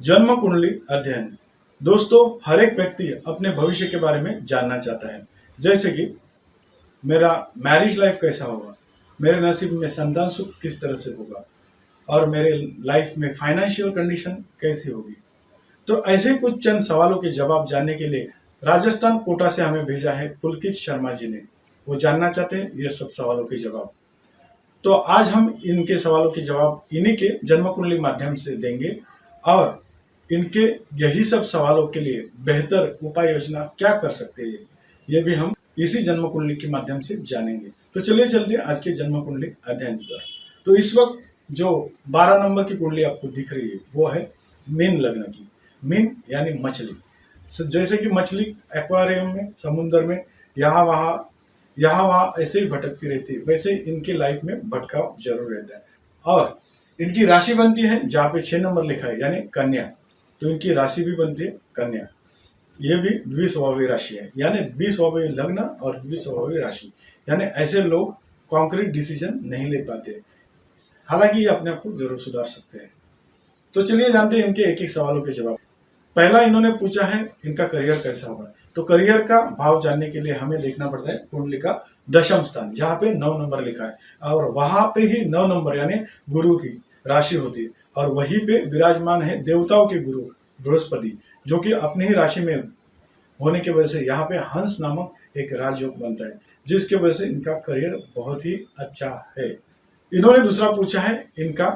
जन्म कुंडली अध्ययन। दोस्तों, हर एक व्यक्ति अपने भविष्य के बारे में जानना चाहता है, जैसे कि मेरा मैरिज लाइफ कैसा होगा, मेरे नसीब में संतान सुख किस तरह से होगा और मेरे लाइफ में फाइनेंशियल कंडीशन कैसी होगी। तो ऐसे कुछ चंद सवालों के जवाब जानने के लिए राजस्थान कोटा से हमें भेजा है पुलकित शर्मा जी ने। वो जानना चाहते हैं ये सब सवालों के जवाब। तो आज हम इनके सवालों के जवाब इन्हीं के जन्म कुंडली माध्यम से देंगे और इनके यही सब सवालों के लिए बेहतर उपाय योजना क्या कर सकते हैं, ये भी हम इसी जन्म कुंडली के माध्यम से जानेंगे। तो चलिए चलते आज के जन्म कुंडली अध्ययन पर। तो इस वक्त जो 12 नंबर की कुंडली आपको दिख रही है वो है मीन लग्न की। मीन यानी मछली। जैसे कि मछली एक्वेरियम में, समुद्र में यहाँ वहाँ ऐसे ही भटकती रहती है, वैसे इनके लाइफ में भटकाव जरूर रहता है। और इनकी राशि बनती है जहाँ पे 6 नंबर लिखा है यानी कन्या, तो इनकी राशि भी बनती है कन्या। ये भी द्विस्वभावी राशि है, यानी द्विस्वभावी लग्न और द्विस्वभावी राशि, यानी ऐसे लोग कॉन्क्रीट डिसीजन नहीं ले पाते। हालांकि ये अपने आप को जरूर सुधार सकते हैं। तो चलिए जानते हैं इनके एक एक सवालों के जवाब। पहला इन्होंने पूछा है इनका करियर कैसा होगा। तो करियर का भाव जानने के लिए हमें देखना पड़ता है कुंडली का दशम स्थान, जहाँ पे 9 नंबर लिखा है, और वहां पे ही 9 नंबर यानी गुरु की राशि होती है, और वहीं पे विराजमान है देवताओं के गुरु बृहस्पति, जो कि अपनी ही राशि में होने की वजह से यहाँ पे हंस नामक एक राजयोग बनता है, जिसके वजह से इनका करियर बहुत ही अच्छा है। इन्होंने दूसरा पूछा है इनका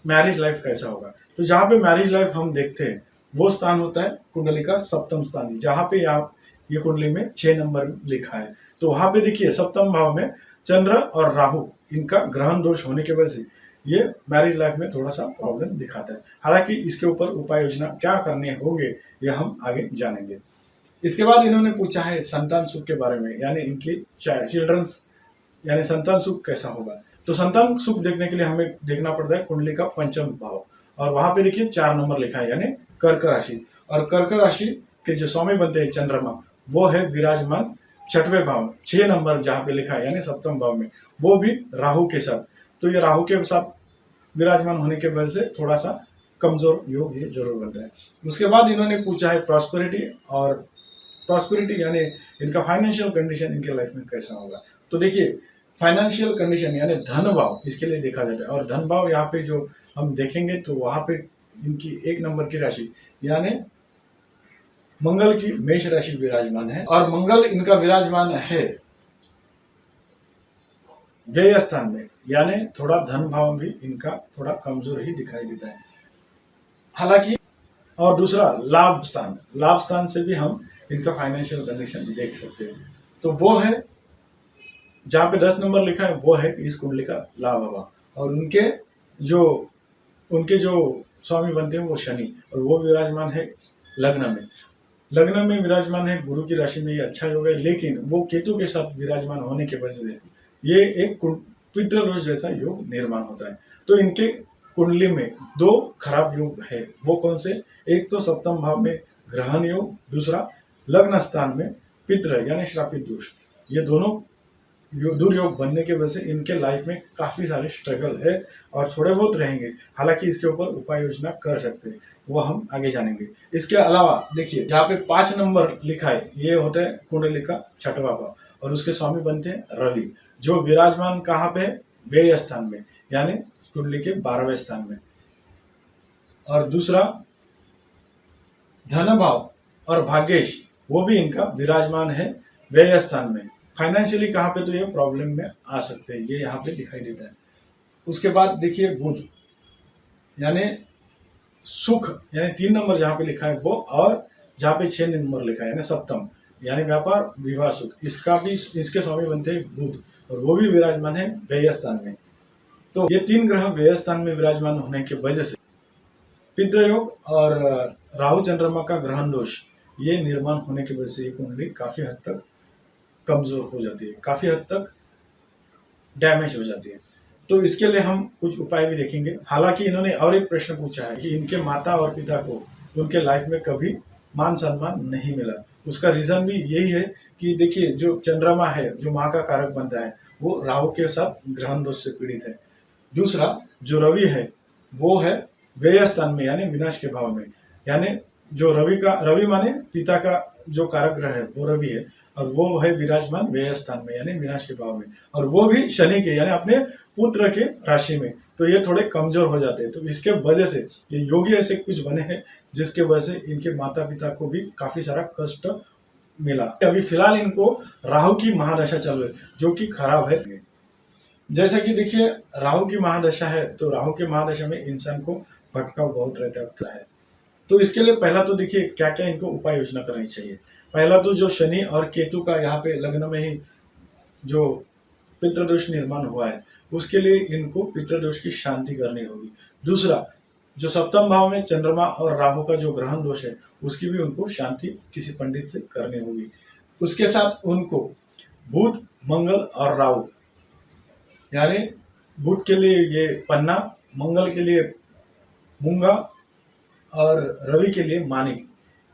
मैरिज लाइफ कैसा होगा। तो जहाँ पे मैरिज लाइफ हम देखते हैं वो स्थान होता है कुंडली का सप्तम स्थान, जहाँ पे आप ये कुंडली में 6 नंबर लिखा है। तो वहां पे देखिए सप्तम भाव में चंद्र और राहु, इनका ग्रहण दोष होने की वजह से ये मैरिज लाइफ में थोड़ा सा प्रॉब्लम दिखाता है। हालांकि इसके ऊपर उपाय योजना क्या करने होंगे ये हम आगे जानेंगे। इसके बाद इन्होंने पूछा है संतान सुख के बारे में, यानी इनके चिल्ड्रंस यानी संतान सुख कैसा होगा। तो संतान सुख देखने के लिए हमें देखना पड़ता है कुंडली का पंचम भाव, और वहां पे देखिए 4 नंबर लिखा है यानी कर्क राशि, और कर्क राशि के जो स्वामी बनते हैं चंद्रमा, वो है विराजमान 6वें भाव में, 6 नंबर जहाँ पे लिखा है यानी सप्तम भाव में, वो भी राहु के साथ। तो ये राहु के साथ विराजमान होने के वजह से थोड़ा सा कमजोर योग ये जरूर बनता है। उसके बाद इन्होंने पूछा है प्रॉस्पेरिटी, और प्रॉस्पेरिटी यानी इनका फाइनेंशियल कंडीशन इनके लाइफ में कैसा होगा। तो देखिए फाइनेंशियल कंडीशन यानी धन भाव इसके लिए देखा जाता है, और धन भाव यहाँ पे जो हम देखेंगे तो वहां पे इनकी 1 नंबर की राशि यानी मंगल की मेष राशि विराजमान है, और मंगल इनका विराजमान है व्यय स्थान में, यानी थोड़ा धन भाव भी इनका थोड़ा कमजोर ही दिखाई देता है। हालांकि और दूसरा लाभ स्थान से भी हम इनका फाइनेंशियल कंडीशन देख सकते हैं। तो वो है जहाँ पे 10 नंबर लिखा है वो है इस कुंडली का लाभ भाव, और उनके जो स्वामी बनते हैं वो शनि, और वो विराजमान है लग्न में विराजमान है गुरु की राशि में, ये अच्छा योग है। लेकिन वो केतु के साथ विराजमान होने के वजह से ये एक पितृ दोष जैसा योग निर्माण होता है। तो इनके कुंडली में 2 खराब योग है। वो कौन से? एक तो सप्तम भाव में ग्रहण योग, दूसरा लग्न स्थान में पितृ यानी श्रापित दोष। ये दोनों दुर्योग बनने के वजह से इनके लाइफ में काफी सारे स्ट्रगल है और थोड़े बहुत रहेंगे। हालांकि इसके ऊपर उपाय योजना कर सकते हैं, वो हम आगे जानेंगे। इसके अलावा देखिए जहाँ पे 5 नंबर लिखा है ये होता है कुंडली का 6वां भाव, और उसके स्वामी बनते हैं रवि, जो विराजमान कहाँ पे? व्यय स्थान में, यानी कुंडली के 12वें स्थान में। और दूसरा धन भाव और भाग्येश, वो भी इनका विराजमान है व्यय स्थान में। फाइनेंशियली कहाँ पे? तो ये प्रॉब्लम में आ सकते हैं, ये यहाँ पे दिखाई देता है। उसके बाद देखिए बुध यानी सुख, यानी 3 नंबर जहाँ पे लिखा है वो, और जहाँ पे 6 नंबर लिखा है यानी सप्तम यानी व्यापार विवाह सुख, इसके स्वामी बनते हैं बुध, और वो भी विराजमान है व्यय स्थान में। तो ये 3 ग्रह व्यय स्थान में विराजमान होने की वजह से पितृ योग और राहु चंद्रमा का ग्रहण दोष ये निर्माण होने की वजह से ये कुंडली काफी हद तक कमजोर हो जाती है, काफी हद तक डैमेज हो जाती है। तो इसके लिए हम कुछ उपाय भी देखेंगे। हालांकि इन्होंने और एक प्रश्न पूछा है कि इनके माता और पिता को उनके लाइफ में कभी मान सम्मान नहीं मिला। उसका रीजन भी यही है कि देखिए जो चंद्रमा है, जो माँ का कारक बनता है, वो राहु के साथ ग्रहण दोष से पीड़ित है। दूसरा जो रवि है वो है व्यय स्थान में यानी विनाश के भाव में, यानी जो रवि माने पिता का जो कारक ग्रह है वो रवि है, और वो है विराजमान व्यय स्थान में यानी विनाश के भाव में, और वो भी शनि के यानी अपने पुत्र के राशि में। तो ये थोड़े कमजोर हो जाते हैं। तो इसके वजह से ये योगी ऐसे कुछ बने हैं जिसके वजह से इनके माता पिता को भी काफी सारा कष्ट मिला। अभी फिलहाल इनको राहु की महादशा चल रही है जो कि खराब है। जैसा कि देखिए राहु की महादशा है, तो राहु की महादशा में इंसान को भटकाव बहुत रहता है। तो इसके लिए पहला तो देखिए क्या क्या इनको उपाय योजना करनी चाहिए। पहला तो जो शनि और केतु का यहाँ पे लग्न में ही जो पितृदोष निर्माण हुआ है उसके लिए इनको पितृदोष की शांति करनी होगी। दूसरा, जो सप्तम भाव में चंद्रमा और राहु का जो ग्रहण दोष है उसकी भी उनको शांति किसी पंडित से करनी होगी। उसके साथ उनको बुध, मंगल और राहु, यानी बुध के लिए ये पन्ना, मंगल के लिए मूंगा और रवि के लिए मानिक,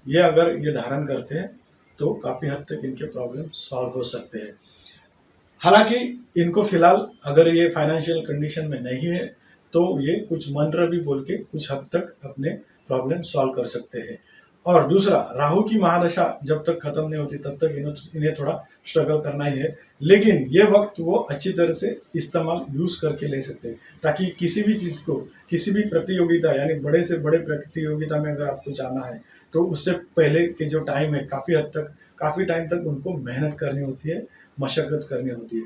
ये अगर ये धारण करते हैं तो काफी हद तक इनके प्रॉब्लम सॉल्व हो सकते हैं। हालांकि इनको फिलहाल अगर ये फाइनेंशियल कंडीशन में नहीं है तो ये कुछ मंत्र भी बोल के कुछ हद तक अपने प्रॉब्लम सॉल्व कर सकते हैं। और दूसरा, राहु की महादशा जब तक खत्म नहीं होती तब तक इन्हें थोड़ा स्ट्रगल करना ही है, लेकिन ये वक्त वो अच्छी तरह से इस्तेमाल यूज करके ले सकते हैं ताकि किसी भी चीज को, किसी भी प्रतियोगिता यानी बड़े से बड़े प्रतियोगिता में अगर आपको जाना है तो उससे पहले के जो टाइम है काफी टाइम तक उनको मेहनत करनी होती है, मशक्कत करनी होती है।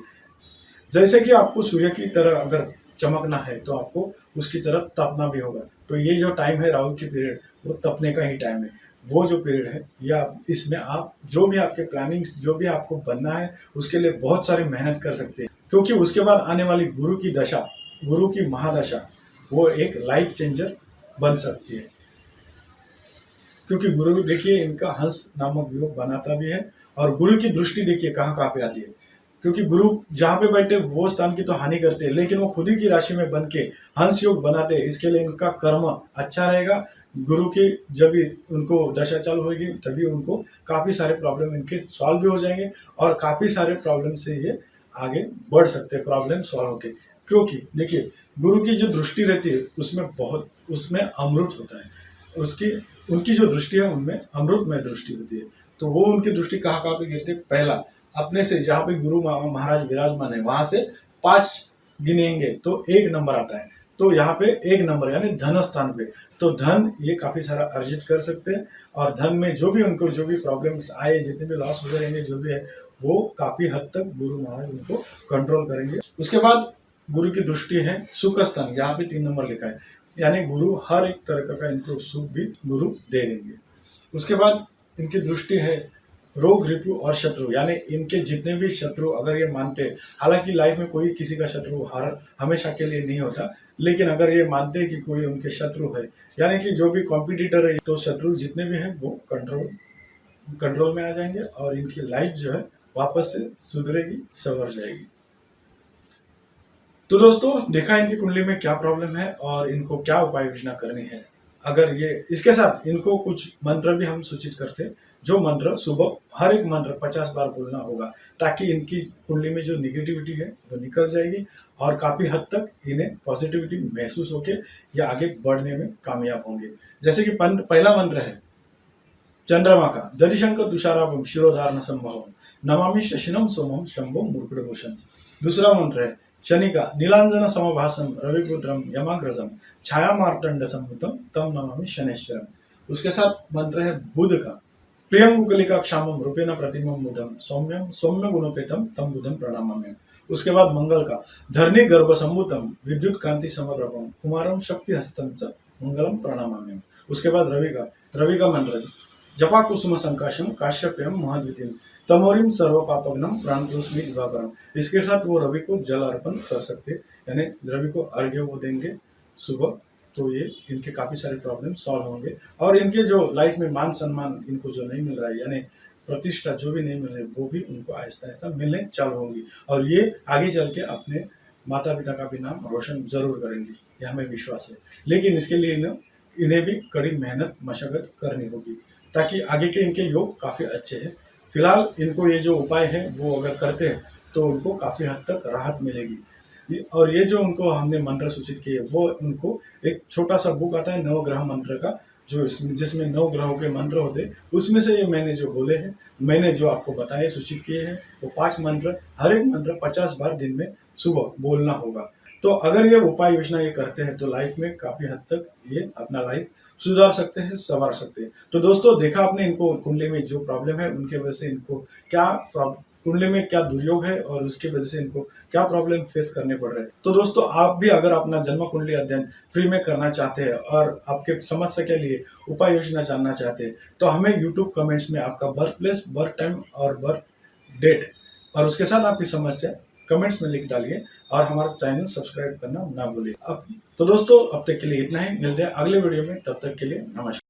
जैसे कि आपको सूर्य की तरह अगर चमकना है तो आपको उसकी तरह तपना भी होगा। तो ये जो टाइम है राहु की पीरियड, वो तपने का ही टाइम है। वो जो पीरियड है या इसमें आप जो भी आपके प्लानिंग्स, जो भी आपको बनना है उसके लिए बहुत सारी मेहनत कर सकते हैं, क्योंकि उसके बाद आने वाली गुरु की दशा, गुरु की महादशा, वो एक लाइफ चेंजर बन सकती है। क्योंकि गुरु देखिए इनका हंस नामक योग बनाता भी है, और गुरु की दृष्टि देखिए कहाँ पे आती है, क्योंकि गुरु जहाँ पे बैठे वो स्थान की तो हानि करते हैं, लेकिन वो खुद ही की राशि में बन के हंस योग बनाते हैं। इसके लिए इनका कर्म अच्छा रहेगा। गुरु की जब भी उनको दशा चालू होगी तभी उनको काफी सारे प्रॉब्लम इनके सॉल्व भी हो जाएंगे, और काफी सारे प्रॉब्लम से ये आगे बढ़ सकते हैं प्रॉब्लम सॉल्व होके। क्योंकि देखिए गुरु की जो दृष्टि रहती है उसमें अमृत होता है, उनकी जो दृष्टि है उनमें अमृतमय दृष्टि होती है। तो वो उनकी दृष्टि कहाँ पे गिरती है, पहला अपने से जहाँ पे गुरु महाराज विराजमान है वहां से 5 गिनेंगे तो 1 नंबर आता है। तो यहाँ पे 1 नंबर यानी धन स्थान पे, तो धन ये काफी सारा अर्जित कर सकते हैं, और धन में जो भी प्रॉब्लम्स आए, जितने भी लॉस हो जाएंगे, जो भी है वो काफी हद तक गुरु महाराज उनको कंट्रोल करेंगे। उसके बाद गुरु की दृष्टि है सुख स्थान, जहाँ पे 3 नंबर लिखा है, यानी गुरु हर एक तरह का इनको सुख भी गुरु दे देंगे। उसके बाद इनकी दृष्टि है रोग, रिपु और शत्रु, यानी इनके जितने भी शत्रु अगर ये मानते हैं, हालांकि लाइफ में कोई किसी का शत्रु हमेशा के लिए नहीं होता, लेकिन अगर ये मानते हैं कि कोई उनके शत्रु है, यानी कि जो भी कॉम्पिटिटर है, तो शत्रु जितने भी हैं वो कंट्रोल में आ जाएंगे, और इनकी लाइफ जो है वापस से सुधरेगी, संवर जाएगी। तो दोस्तों देखा इनकी कुंडली में क्या प्रॉब्लम है और इनको क्या उपाय योजना करनी है। अगर ये इसके साथ इनको कुछ मंत्र भी हम सूचित करते हैं, जो मंत्र सुबह हर एक मंत्र 50 बार बोलना होगा, ताकि इनकी कुंडली में जो निगेटिविटी है वो निकल जाएगी, और काफी हद तक इन्हें पॉजिटिविटी महसूस होके ये आगे बढ़ने में कामयाब होंगे। जैसे कि पहला मंत्र है चंद्रमा का, दरिशंकर तुषाराभम शिरोधारण संभवम नमामि शशिनम सोमम शंभो मूर्खभूषण। दूसरा मंत्र है शनि का, नीलांजन समभासम रविपुत्रम यमाग्रजम छाया मार्तंड संभुतम तम नमामि शनेश्वरम। उसके साथ मंत्र है बुध का, प्रियम कुकलिका क्षामम रूपेण प्रतिमम बुधम सौम्य गुणोपेतम तम बुधम प्रणामाम्यहम्। उसके बाद मंगल का, धरणी गर्भ संभूतम विद्युत कांति समग्रपम कुमारम शक्ति हस्तम च मंगलम प्रणामाम्यहम्। उसके बाद रवि का मंत्र जपा कुसुम संकाशम काश्यप्यम महद्वितीयम तमोरिम सर्व पापग्नम प्राणतोस्मि दिवाकरम। इसके साथ वो रवि को जल अर्पण कर सकते, यानी रवि को अर्घ्य वो देंगे सुबह, तो ये इनके काफी सारे प्रॉब्लम सॉल्व होंगे, और इनके जो लाइफ में मान सम्मान इनको जो नहीं मिल रहा है, यानी प्रतिष्ठा जो भी नहीं मिल रही, वो भी उनको आहिस्ता आहिस्ता मिलने चालू होंगी, और ये आगे चल के अपने माता पिता का भी नाम रोशन जरूर करेंगे, यह हमें विश्वास है। लेकिन इसके लिए इन्हें भी कड़ी मेहनत मशक्कत करनी होगी, ताकि आगे के इनके योग काफी अच्छे हैं। फिलहाल इनको ये जो उपाय है वो अगर करते हैं तो उनको काफी हद तक राहत मिलेगी। और ये जो उनको हमने मंत्र सूचित किए वो उनको एक छोटा सा बुक आता है नवग्रह मंत्र का, जो जिसमें 9 ग्रहों के मंत्र होते हैं, उसमें से ये मैंने जो बोले हैं, मैंने जो आपको बताए सूचित किए हैं, वो 5 मंत्र, हर एक मंत्र 50 बार दिन में सुबह बोलना होगा। तो अगर ये उपाय योजना ये करते हैं तो लाइफ में काफी हद तक ये अपना लाइफ सुधार सकते हैं, संवार सकते हैं। तो दोस्तों देखा आपने इनको कुंडली में जो प्रॉब्लम है उनके वजह से इनको क्या कुंडली में क्या दुर्योग है और उसकी वजह से इनको क्या प्रॉब्लम फेस करने पड़ रहे हैं। तो दोस्तों आप भी अगर अपना जन्म कुंडली अध्ययन फ्री में करना चाहते हैं और आपके समस्या के लिए उपाय योजना जानना चाहते हैं तो हमें यूट्यूब कमेंट्स में आपका बर्थ प्लेस, बर्थ टाइम और बर्थ डेट और उसके साथ आपकी समस्या कमेंट्स में लिख डालिए और हमारा चैनल सब्सक्राइब करना ना भूलिए। अब तो दोस्तों अब तक के लिए इतना ही, मिलते हैं अगले वीडियो में, तब तक के लिए नमस्कार।